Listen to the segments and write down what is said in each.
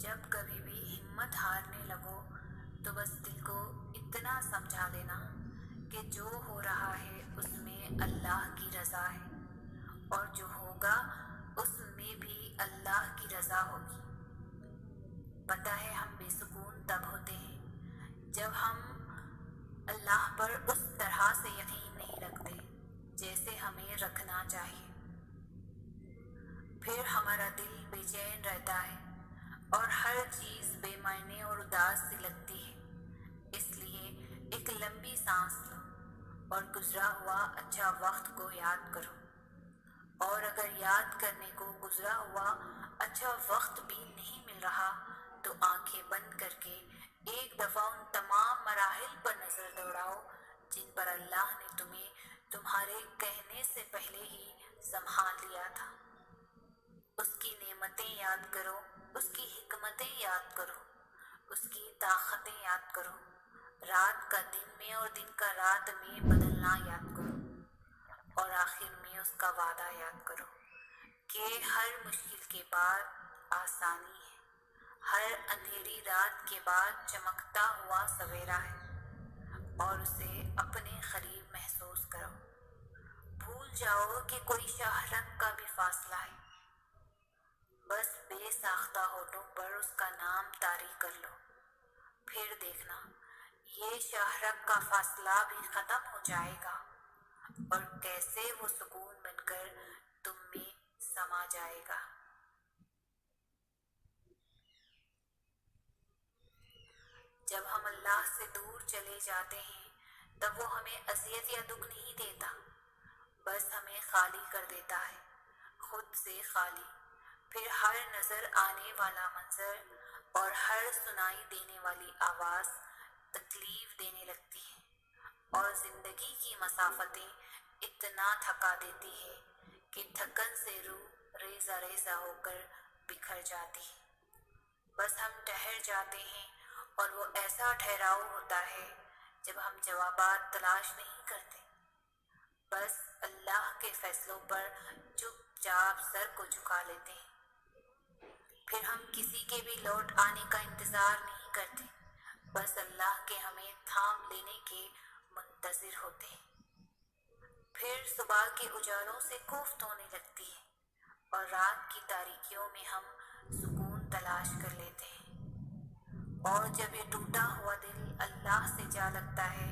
جب کبھی بھی ہمت ہارنے لگو تو بس دل کو اتنا سمجھا دینا کہ جو ہو رہا ہے اس میں اللہ کی رضا ہے، اور جو ہوگا اس میں بھی اللہ کی رضا ہوگی۔ پتہ ہے ہم بے سکون تب ہوتے ہیں جب ہم اللہ پر اس طرح سے یقین نہیں رکھتے جیسے ہمیں رکھنا چاہیے۔ پھر ہمارا دل بے چین رہتا ہے اور ہر چیز بے معنی اور اداس سی لگتی ہے۔ اس لیے ایک لمبی سانس لو اور گزرا ہوا اچھا وقت کو یاد کرو، اور اگر یاد کرنے کو گزرا ہوا اچھا وقت بھی نہیں مل رہا تو آنکھیں بند کر کے ایک دفعہ ان تمام مراحل پر نظر دوڑاؤ جن پر اللہ نے تمہیں تمہارے کہنے سے پہلے ہی سنبھال لیا تھا۔ اس کی نعمتیں یاد کرو، اس کی حکمتیں یاد کرو، اس کی طاقتیں یاد کرو، رات کا دن میں اور دن کا رات میں بدلنا یاد کرو، اور آخر میں اس کا وعدہ یاد کرو کہ ہر مشکل کے بعد آسانی ہے، ہر اندھیری رات کے بعد چمکتا ہوا سویرا ہے، اور اسے اپنے قریب محسوس کرو۔ بھول جاؤ کہ کوئی شاہ رگ کا بھی فاصلہ ہے، بس بے ساختہ ہونٹوں پر اس کا نام طاری کر لو، پھر دیکھنا یہ شاہ رگ کا فاصلہ بھی ختم ہو جائے گا، اور کیسے وہ سکون بن کر تم میں سما جائے گا۔ جب ہم اللہ سے دور چلے جاتے ہیں تب وہ ہمیں اذیت یا دکھ نہیں دیتا، بس ہمیں خالی کر دیتا ہے، خود سے خالی۔ پھر ہر نظر آنے والا منظر اور ہر سنائی دینے والی آواز تکلیف دینے لگتی ہے، اور زندگی کی مسافتیں اتنا تھکا دیتی ہے کہ تھکن سے روح ریزہ ریزہ ہو کر بکھر جاتی ہے۔ بس ہم ٹھہر جاتے ہیں، اور وہ ایسا ٹھہراؤ ہوتا ہے جب ہم جوابات تلاش نہیں کرتے، بس اللہ کے فیصلوں پر چپ چاپ سر کو جھکا لیتے ہیں۔ پھر ہم کسی کے بھی لوٹ آنے کا انتظار نہیں کرتے، بس اللہ کے ہمیں تھام لینے کے منتظر ہوتے ہیں۔ پھر صبح کے اجالوں سے کوفت ہونے لگتی ہے، اور رات کی تاریکیوں میں ہم سکون تلاش کر لیتے ہیں، اور جب یہ ٹوٹا ہوا دل اللہ سے جا لگتا ہے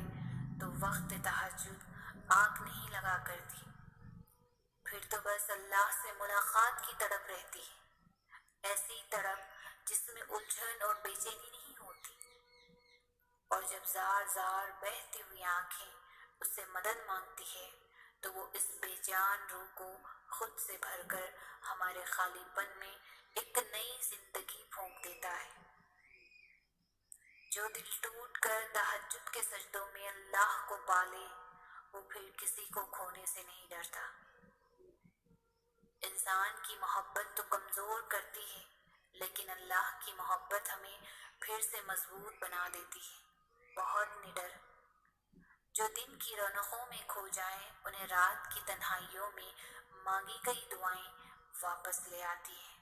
تو وقت تہجد آنکھ نہیں لگا کرتی، پھر تو بس اللہ سے ملاقات کی تڑپ رہتی ہے، ایسی تڑپ جس میں الجھن اور بے چینی نہیں ہوتی، اور جب زار زار بہتی ہوئی آنکھیں اس سے مدد مانگتی ہے تو وہ اس بے جان روح کو خود سے بھر کر ہمارے خالی پن میں ایک نئی زندگی پھونک دیتا ہے۔ جو دل ٹوٹ کر تہجد کے سجدوں میں اللہ کو پالے وہ پھر کسی کو کھونے سے نہیں ڈرتا۔ انسان کی محبت تو کمزور کرتی ہے، لیکن اللہ کی محبت ہمیں پھر سے مضبوط بنا دیتی ہے، بہت نڈر۔ جو دن کی رونقوں میں کھو جائیں انہیں رات کی تنہائیوں میں مانگی گئی دعائیں واپس لے آتی ہیں۔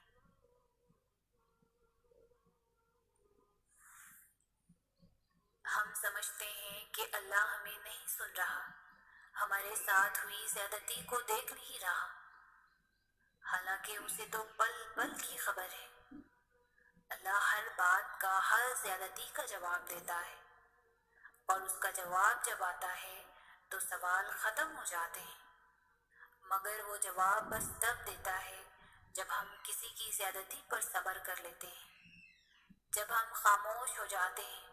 ہم سمجھتے ہیں کہ اللہ ہمیں نہیں سن رہا، ہمارے ساتھ ہوئی زیادتی کو دیکھ نہیں رہا، حالانکہ اسے تو پل پل کی خبر ہے۔ اللہ ہر بات کا، ہر زیادتی کا جواب دیتا ہے، اور اس کا جواب جب آتا ہے تو سوال ختم ہو جاتے ہیں، مگر وہ جواب بس تب دیتا ہے جب ہم کسی کی زیادتی پر صبر کر لیتے ہیں، جب ہم خاموش ہو جاتے ہیں۔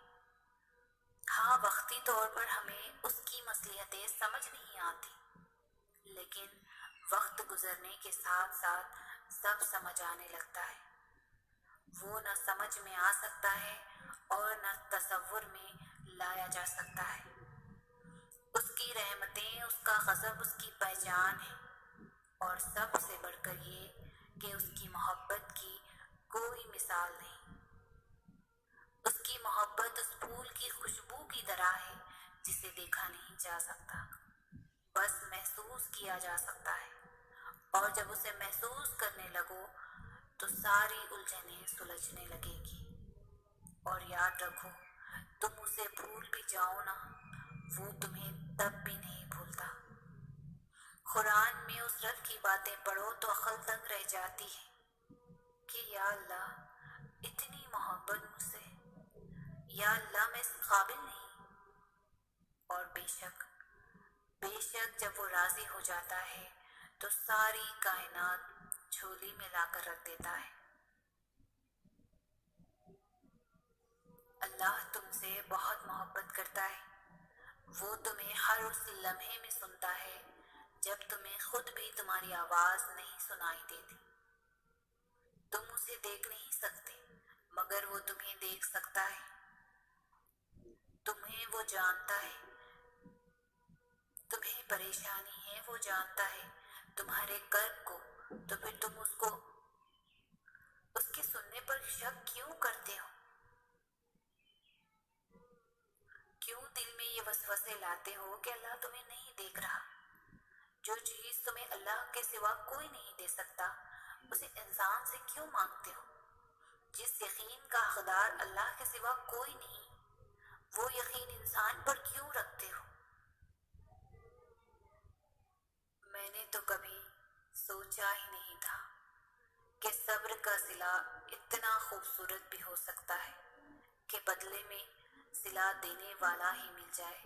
ہاں، وقتی طور پر ہمیں اس کی مصلحتیں سمجھ نہیں آتی، لیکن وقت گزرنے کے ساتھ ساتھ سب سمجھ آنے لگتا ہے۔ وہ نہ سمجھ میں آ سکتا ہے اور نہ تصور میں لایا جا سکتا ہے۔ اس کی رحمتیں، اس کا غضب اس کی پہچان ہے، اور سب سے بڑھ کر یہ کہ اس کی محبت کی کوئی مثال نہیں۔ اس کی محبت اس پھول کی خوشبو کی طرح ہے جسے دیکھا نہیں جا سکتا، بس محسوس کیا جا سکتا ہے، اور جب اسے محسوس کرنے لگو تو ساری الجھنیں سلجھنے لگے گی۔ اور یاد رکھو، تم اسے بھول بھی جاؤ نا، وہ تمہیں تب بھی نہیں بھولتا۔ قرآن میں اس رب کی باتیں پڑھو تو عقل دنگ رہ جاتی ہے کہ یا اللہ اتنی محبت مجھ سے، یا اللہ میں اس قابل نہیں۔ اور بے شک جب وہ راضی ہو جاتا ہے تو ساری کائنات جھولی میں لا کر رکھ دیتا ہے۔ اللہ تم سے بہت محبت کرتا ہے، وہ تمہیں ہر اس لمحے میں سنتا ہے جب تمہیں خود بھی تمہاری آواز نہیں سنائی دیتی۔ تم اسے دیکھ نہیں سکتے مگر وہ تمہیں دیکھ سکتا ہے۔ تمہیں وہ جانتا ہے، تمہیں پریشانی ہے وہ جانتا ہے، تمہارے کرب کو، تو پھر تم اس کے سننے پر شک کیوں کرتے ہو؟ کیوں دل میں یہ وسوسے لاتے ہو کہ اللہ تمہیں نہیں دیکھ رہا؟ جو چیز تمہیں اللہ کے سوا کوئی نہیں دے سکتا، اسے انسان سے کیوں مانگتے ہو؟ جس یقین کا حقدار اللہ کے سوا کوئی نہیں، وہ یقین انسان پر کیوں رکھتے ہو؟ میں نے تو کبھی سوچا ہی نہیں تھا کہ صبر کا صلہ اتنا خوبصورت بھی ہو سکتا ہے کہ بدلے میں صلہ دینے والا ہی مل جائے۔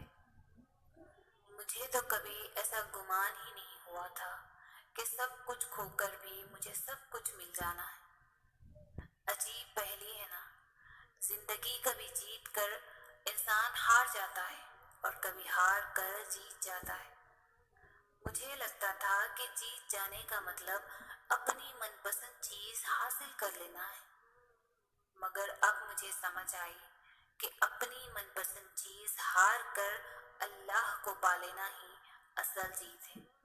مجھے تو کبھی ایسا گمان ہی نہیں ہوا تھا کہ سب کچھ کھو کر بھی مجھے سب کچھ مل جانا ہے۔ عجیب پہلی ہے نا، زندگی کبھی جیت کر انسان ہار جاتا ہے اور کبھی ہار کر جیت جاتا ہے۔ مجھے لگتا تھا کہ جیت جانے کا مطلب اپنی من پسند چیز حاصل کر لینا ہے، مگر اب مجھے سمجھ آئی کہ اپنی من پسند چیز ہار کر اللہ کو پا لینا ہی اصل جیت ہے۔